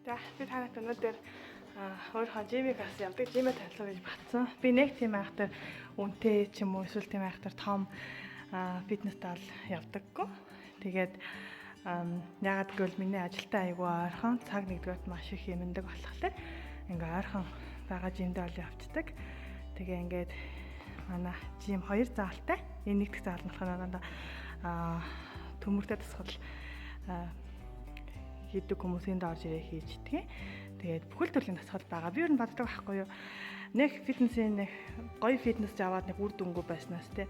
За би танайд өнөөдөр өөрийнхөө жимийг бас явдаг жимээ танилцуулах гэж батсан. Би нэг тийм айхтар үнэтэй ч юм уу эсвэл тийм айхтар том фитнес тал явдаггүй. Тэгээд ягаад гэвэл миний ажилтаа айгүй ойрхон цаг нэгдүгээрт маш их юмдаг болохоор ингээ ойрхон байгаа жимдээ ол явцдаг. Тэгээ ингээд манай жим 2 заалтай. Энэ нэг дэх заал нь болохоор төмөртэй тасгал хийдэг хүмүүсийн дорж ирээ хийждэг. Тэгээд бүхэл төрлийн тасгал байгаа. Би ер нь боддог байхгүй юу? Нэг фитнесийн нэг гоё фитнес аваад нэг үр дүнгүй байснаас те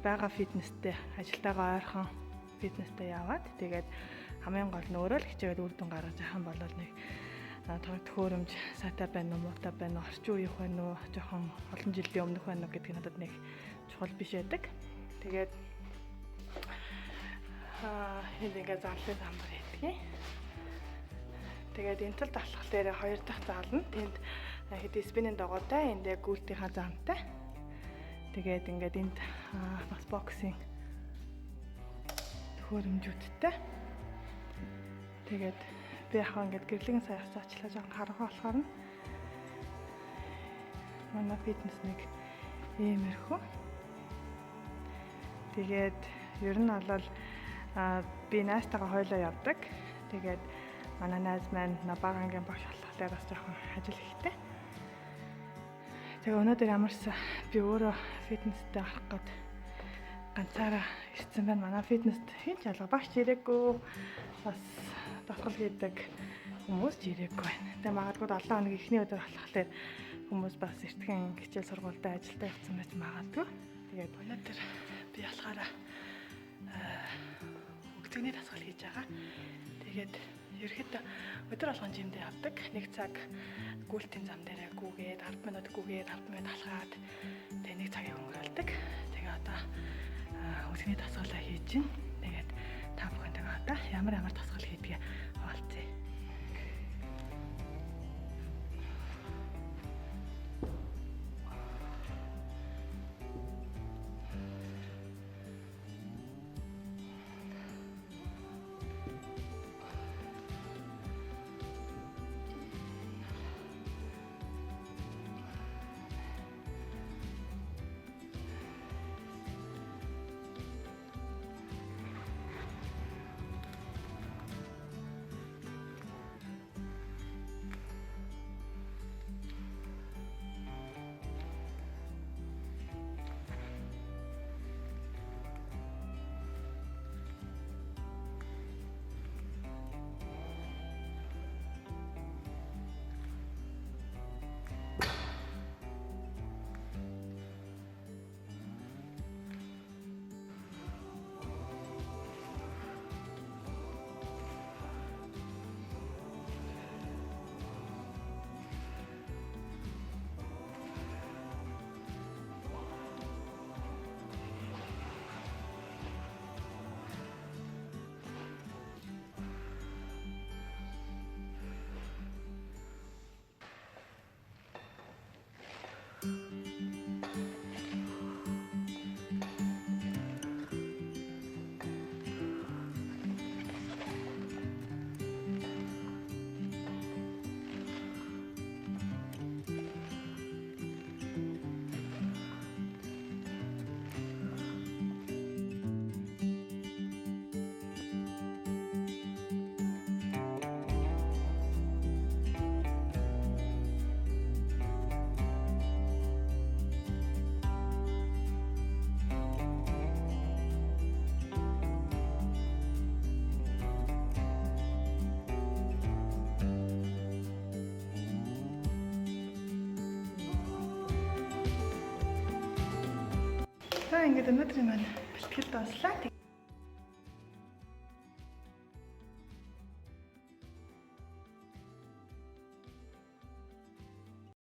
бага фитнестэй ажилтайгаа ойрхон фитнестэй яваад тэгээд хамгийн гол нь өөрөө л хичээгээд үр дүн гаргаж авах юм бол нэг төхөөрөмж сатай байна уу, муутай байна уу, орчин үеийнх байна уу, жоохон олон жилийн өмнөх байна уу гэдгийг надад нэг чухал биш байдаг. Тэгээд энэ ингээ зарлын самбар хийдэг. Тэгээд энэ тал талхал дээр 2 дахь заал нь тэнд хэд спинийн дагуутай эндээ гүйлтийнхаа замтай. Тэгээд ингээд энд бас боксинг төхөөрөмжүүдтэй. Тэгээд би яхаа ингээд гэрлэгийн саяас ачлаа жоохон харах болохоор нь манай фитнес нэг иймэрхүү. Тэгээд ер нь бол би найзтайгаа хойлоо явдаг. Тэгээд манай найз маань Набагангийн багш болохоор бас жоохон ажил ихтэй. Тэгээ өнөөдөр ямарсан би өөрөө фитнестэй орох гээд ганцаараа ирсэн байна. Манай фитнест хин ч алга багш ирээгүй, бас татгал хийдэг хүмүүс ч ирээгүй байна. Тэгээ магадгүй 7 хоног ихний өдөр болохоор хүмүүс бас эртхэн хичээл сургуультай ажилдаа явсан байж магадгүй. Тэгээд өнөөдөр би болохоор өгцөгний тасгал хийж байгаа. Тэгээд ерөөхдөө өдөр болгон жимдээ явдаг. 1 цаг гүйлтийн зам дээрээ гүүгээд 10 минут гүүгээд 10 минут алхаад тэгээ 1 цагийг өнгөрүүлдэг. Тэгээ одоо өгцөгний тасгалаа хийж гин. Тэгээд та бүхэнтэйгээ одоо ямар тасгал хийдгээ хуваалцъя. Ингээд өнөөдрийн маань бэлтгэл дууслаа.